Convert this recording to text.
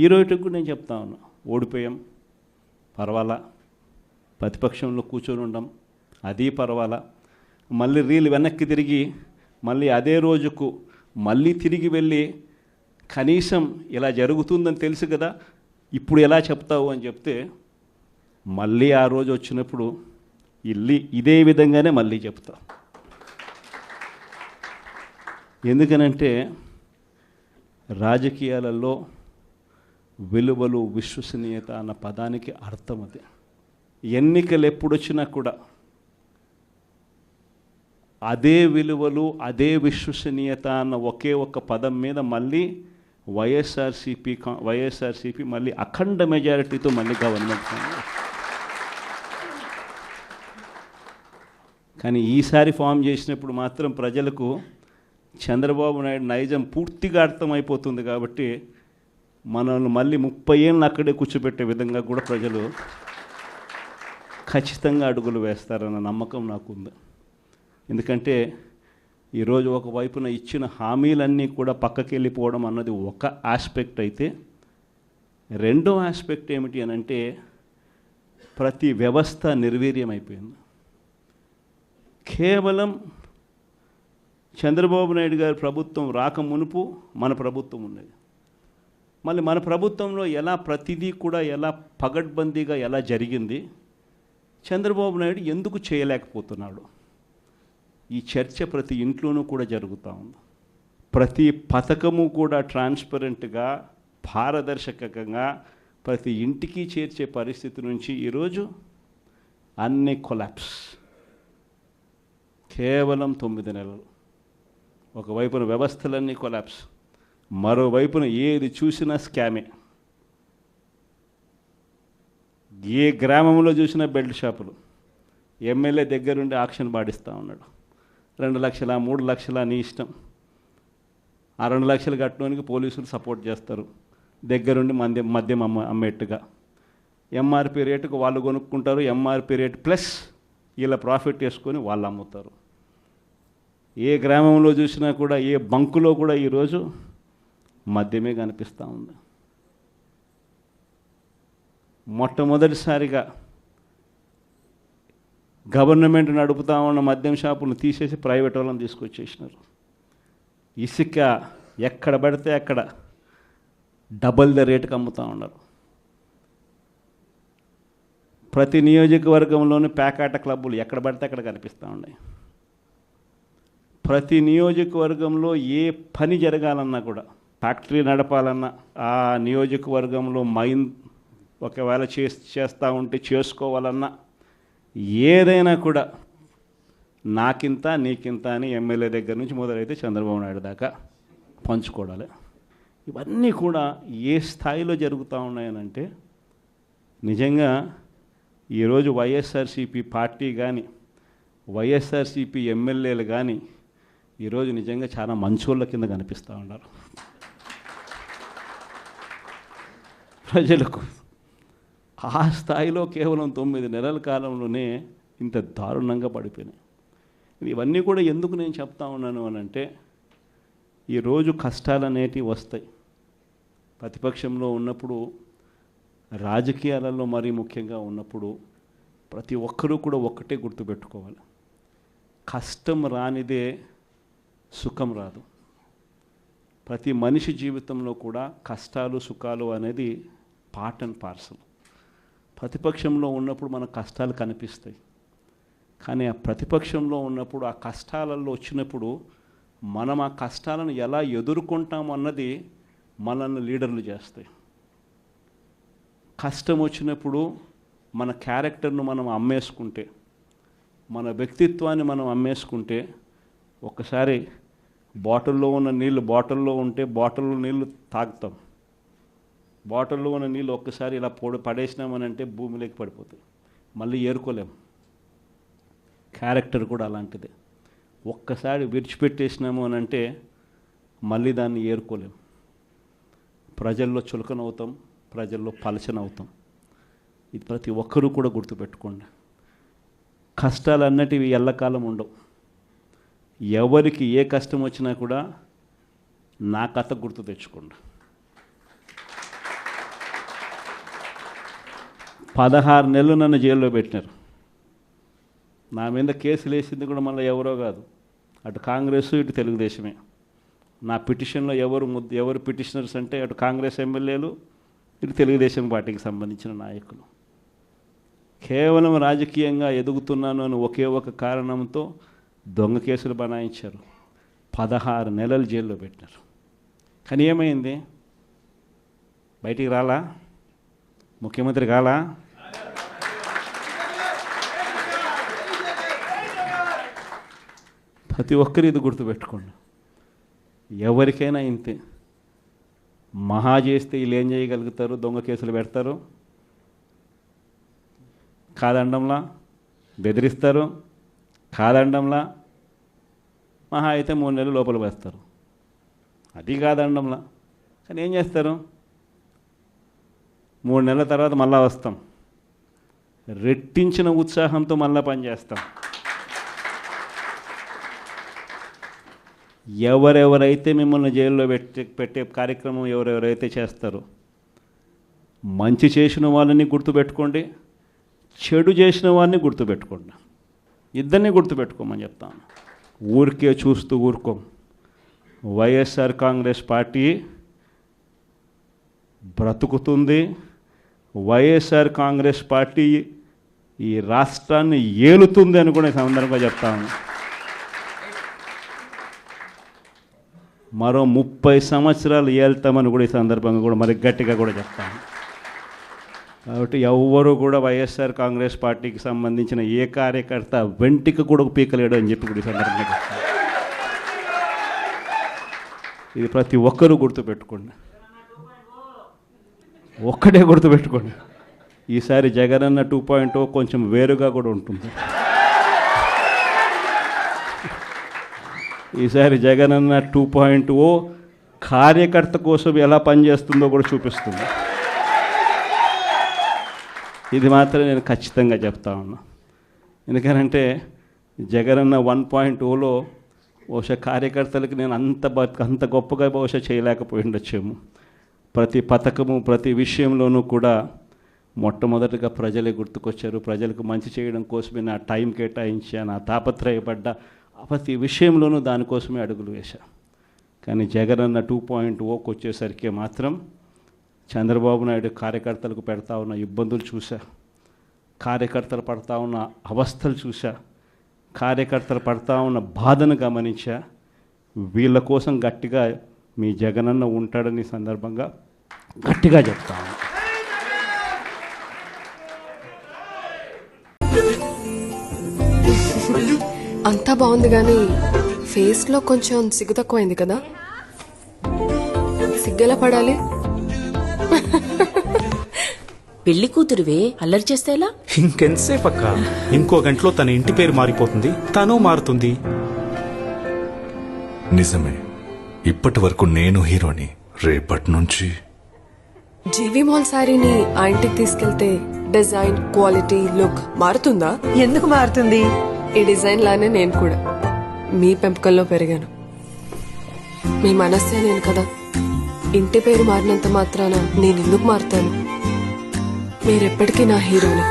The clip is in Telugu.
ఈ రోజుకి కూడా నేను చెప్తా ఉన్నా, ఓడిపోయాం పర్వాలా, ప్రతిపక్షంలో కూర్చొని ఉండం అది పర్వాలా, మళ్ళీ రీలు వెనక్కి తిరిగి మళ్ళీ అదే రోజుకు మళ్ళీ తిరిగి వెళ్ళి కనీసం ఇలా జరుగుతుందని తెలుసు కదా ఇప్పుడు ఎలా చెప్తావు అని చెప్తే మళ్ళీ ఆ రోజు వచ్చినప్పుడు ఇదే విధంగానే మళ్ళీ చెప్తా. ఎందుకనంటే రాజకీయాలలో విలువలు విశ్వసనీయత అన్న పదానికి అర్థం అది. ఎన్నికలు ఎప్పుడొచ్చినా కూడా అదే విలువలు అదే విశ్వసనీయత అన్న ఒకే ఒక పదం మీద మళ్ళీ వైఎస్ఆర్సీపీ మళ్ళీ అఖండ మెజారిటీతో మళ్ళీ గవర్నమెంట్. కానీ ఈసారి ఫామ్ చేసినప్పుడు మాత్రం ప్రజలకు చంద్రబాబు నాయుడు నైజం పూర్తిగా అర్థమైపోతుంది కాబట్టి మనల్ని మళ్ళీ 30 ఏళ్ళు అక్కడే కూర్చోబెట్టే విధంగా కూడా ప్రజలు ఖచ్చితంగా అడుగులు వేస్తారన్న నమ్మకం నాకుంది. ఎందుకంటే ఈరోజు ఒకవైపున ఇచ్చిన హామీలన్నీ కూడా పక్కకి వెళ్ళిపోవడం అన్నది ఒక ఆస్పెక్ట్ అయితే, రెండో ఆస్పెక్ట్ ఏమిటి అని అంటే ప్రతి వ్యవస్థ నిర్వీర్యమైపోయింది. కేవలం చంద్రబాబు నాయుడు గారి ప్రభుత్వం రాక మునుపు మన ప్రభుత్వం ఉన్నది. మళ్ళీ మన ప్రభుత్వంలో ఎలా ప్రతిదీ కూడా ఎలా పగడ్బందీగా ఎలా జరిగింది, చంద్రబాబు నాయుడు ఎందుకు చేయలేకపోతున్నాడు, ఈ చర్చ ప్రతి ఇంట్లోనూ కూడా జరుగుతూ ఉంది. ప్రతి పథకము కూడా ట్రాన్స్పరెంట్గా పారదర్శకంగా ప్రతి ఇంటికి చేర్చే పరిస్థితి నుంచి ఈరోజు అన్ని కొలాప్స్. కేవలం 9 నెలలు. ఒకవైపున వ్యవస్థలన్నీ కొలాప్స్, మరోవైపున ఏది చూసినా స్కామే. ఏ గ్రామంలో చూసినా బెల్ట్ షాపులు. ఎమ్మెల్యే దగ్గరుండి ఆక్షన్ పాడిస్తూ ఉన్నాడు. 2 లక్షల 3 లక్షల నీ ఇష్టం. ఆ 2 లక్షలు కట్టడానికి పోలీసులు సపోర్ట్ చేస్తారు, దగ్గరుండి మద్యం అమ్మేట్టుగా. ఎంఆర్పి రేటుకు వాళ్ళు కొనుక్కుంటారు, ఎంఆర్పి రేటు ప్లస్ వీళ్ళ ప్రాఫిట్ వేసుకొని వాళ్ళు అమ్ముతారు. ఏ గ్రామంలో చూసినా కూడా ఏ బంకులో కూడా ఈరోజు మద్యమే కనిపిస్తూ ఉంది. మొట్టమొదటిసారిగా గవర్నమెంట్ నడుపుతా ఉన్న మద్యం షాపులను తీసేసి ప్రైవేట్ వాళ్ళని తీసుకొచ్చేసినారు. ఇసుక ఎక్కడ పడితే అక్కడ డబల్ ద రేటుకి అమ్ముతూ ఉన్నారు. ప్రతి నియోజకవర్గంలోని పేకాట క్లబ్బులు ఎక్కడ పడితే అక్కడ కనిపిస్తూ ఉన్నాయి. ప్రతి నియోజకవర్గంలో ఏ పని జరగాలన్నా కూడా, ఫ్యాక్టరీ నడపాలన్నా, ఆ నియోజకవర్గంలో మైన్ ఒకవేళ చేస్తూ ఉంటే చేసుకోవాలన్నా, ఏదైనా కూడా నాకింత నీకింత అని ఎమ్మెల్యే దగ్గర నుంచి మొదలైతే చంద్రబాబు నాయుడు దాకా పంచుకోవడాలి. ఇవన్నీ కూడా ఏ స్థాయిలో జరుగుతూ ఉన్నాయనంటే నిజంగా ఈరోజు వైఎస్ఆర్సీపీ పార్టీ కానీ వైఎస్ఆర్సీపీ ఎమ్మెల్యేలు కానీ ఈరోజు నిజంగా చాలా మంచోళ్ళ కింద కనిపిస్తూ ఉన్నారు ప్రజలకు. ఆ స్థాయిలో కేవలం 9 నెలల కాలంలోనే ఇంత దారుణంగా పడిపోయినాయి. ఇవన్నీ కూడా ఎందుకు నేను చెప్తా ఉన్నాను అని అంటే, ఈరోజు కష్టాలు అనేటివి వస్తాయి. ప్రతిపక్షంలో ఉన్నప్పుడు, రాజకీయాలలో మరీ ముఖ్యంగా ఉన్నప్పుడు ప్రతి ఒక్కరూ కూడా ఒక్కటే గుర్తుపెట్టుకోవాలి, కష్టం రానిదే సుఖం రాదు. ప్రతి మనిషి జీవితంలో కూడా కష్టాలు సుఖాలు అనేది పార్ట్ అండ్ పార్సల్. ప్రతిపక్షంలో ఉన్నప్పుడు మన కష్టాలు కనిపిస్తాయి, కానీ ఆ ప్రతిపక్షంలో ఉన్నప్పుడు ఆ కష్టాలలో వచ్చినప్పుడు మనం ఆ కష్టాలను ఎలా ఎదుర్కొంటాం అన్నది మనల్ని లీడర్లు చేస్తాయి. కష్టం వచ్చినప్పుడు మన క్యారెక్టర్ను మనం అమ్మేసుకుంటే, మన వ్యక్తిత్వాన్ని మనం అమ్మేసుకుంటే, ఒక్కసారి బాటిల్లో ఉన్న నీళ్ళు బాటిల్లో ఉంటే బాటిల్లో నీళ్ళు తాగుతాం. బాటిల్లో ఉన్న నీళ్ళు ఒక్కసారి ఇలా పడేసినామనంటే భూమిలోకి పడిపోతాయి, మళ్ళీ ఏరుకోలేం. క్యారెక్టర్ కూడా అలాంటిదే. ఒక్కసారి విడిచిపెట్టేసినాము అని అంటే మళ్ళీ దాన్ని ఏరుకోలేం. ప్రజల్లో చులకనవుతాం, ప్రజల్లో పలచనవుతాం. ఇది ప్రతి ఒక్కరూ కూడా గుర్తుపెట్టుకోండి. కష్టాలు అన్నటివి ఎల్లకాలం ఉండవు. ఎవరికి ఏ కష్టం వచ్చినా కూడా నా కథ గుర్తు తెచ్చుకోండి. 16 నెలలు నన్ను జైల్లో పెట్టినారు. నా మీద కేసులు వేసింది కూడా మళ్ళీ ఎవరో కాదు, అటు కాంగ్రెస్ ఇటు తెలుగుదేశమే. నా పిటిషన్లో ఎవరు పిటిషనర్స్ అంటే అటు కాంగ్రెస్ ఎమ్మెల్యేలు ఇటు తెలుగుదేశం పార్టీకి సంబంధించిన నాయకులు. కేవలం రాజకీయంగా ఎదుగుతున్నాను అని ఒకే ఒక కారణంతో దొంగ కేసులు బనాయించారు. 16 నెలలు జైల్లో పెట్టినారు. కానీ ఏమైంది? బయటికి రాలా? ముఖ్యమంత్రి కాలా? ప్రతి ఒక్కరు ఇది గుర్తుపెట్టుకోండి. ఎవరికైనా ఇంతే. మహా చేస్తే వీళ్ళు ఏం చేయగలుగుతారు? దొంగ కేసులు పెడతారు, కాదండంలా బెదిరిస్తారు, కాదండంలా మహా అయితే 3 నెలలు లోపల వేస్తారు, అది కాదండంలా. కానీ ఏం చేస్తారు? 3 నెలల తర్వాత మళ్ళా వస్తాం, రెట్టించిన ఉత్సాహంతో మళ్ళా పనిచేస్తాం. ఎవరెవరైతే మిమ్మల్ని జైల్లో పెట్టే కార్యక్రమం ఎవరెవరైతే చేస్తారో, మంచి చేసిన వాళ్ళని గుర్తుపెట్టుకోండి, చెడు చేసిన వారిని గుర్తుపెట్టుకోండి. ఇద్దరిని గుర్తుపెట్టుకోమని చెప్తాను. ఊరికే చూస్తూ ఊరుకోం. వైఎస్ఆర్ కాంగ్రెస్ పార్టీ బ్రతుకుతుంది. వైఎస్ఆర్ కాంగ్రెస్ పార్టీ ఈ రాష్ట్రాన్ని ఏలుతుంది అని కూడా ఈ సందర్భంగా చెప్తాను. మరో 30 సంవత్సరాలు ఏళ్తామని కూడా ఈ సందర్భంగా కూడా మరి గట్టిగా కూడా చెప్తాను. కాబట్టి ఎవ్వరూ కూడా వైఎస్ఆర్ కాంగ్రెస్ పార్టీకి సంబంధించిన ఏ కార్యకర్త వెంటికి కూడా పీకలేడు అని చెప్పి కూడా ఈ సందర్భంగా చెప్తాను. ఇది ప్రతి ఒక్కరూ గుర్తుపెట్టుకోండి. ఒక్కటే గుర్తుపెట్టుకోండి, ఈసారి జగనన్న 2.0 కొంచెం వేరుగా కూడా ఉంటుంది. ఈసారి జగనన్న 2.0 కార్యకర్త కోసం ఎలా పనిచేస్తుందో కూడా చూపిస్తుంది. ఇది మాత్రం నేను ఖచ్చితంగా చెప్తా ఉన్నా. ఎందుకనంటే జగనన్న 1.0లో బహుశా కార్యకర్తలకి నేను అంత గొప్పగా బహుశా చేయలేకపోయి ఉండొచ్చేమో. ప్రతి పథకము ప్రతి విషయంలోనూ కూడా మొట్టమొదటిగా ప్రజలే గుర్తుకొచ్చారు. ప్రజలకు మంచి చేయడం కోసమే నా టైం కేటాయించా, నా తాపత్రయపడ్డా, ప్రతి విషయంలోనూ దానికోసమే అడుగులు వేశా. కానీ జగనన్న 2.0కి వచ్చేసరికి మాత్రం చంద్రబాబు నాయుడు కార్యకర్తలకు పెడతా ఉన్న ఇబ్బందులు చూసా, కార్యకర్తలు పడతా ఉన్న అవస్థలు చూసా, కార్యకర్తలు పడతా ఉన్న బాధను గమనించా. వీళ్ళ కోసం గట్టిగా మీ జగనన్న ఉంటాడని సందర్భంగా గట్టిగా చెప్తాను. అంతా బాగుంది కానీ ఫేస్లో కొంచెం సిగ్గు తక్కువైంది కదా. సిగ్గెలా పడాలి? పెళ్లి కూతురువే అల్లరి చేస్తే ఎలా? ఇంకెంతసేపు అక్క? ఇంకో గంటలో తన ఇంటి పేరు మారిపోతుంది, తను మారుతుంది. నిజమే, ఇప్పటి వరకు నేను హీరోని, రేపటి నుంచి జీవి మాల్ శారీని ఆ ఇంటికి తీసుకెళ్తే డిజైన్, క్వాలిటీ, లుక్ మారుతుందా? ఎందుకు మారుతుంది? ఈ డిజైన్ లానే నేను కూడా మీ పెంపకంలో పెరిగాను. మీ మనస్సే నేను కదా. ఇంటి పేరు మారినంత మాత్రాన నేను ఎందుకు మారుతాను? మీరెప్పటికీ నా హీరోని.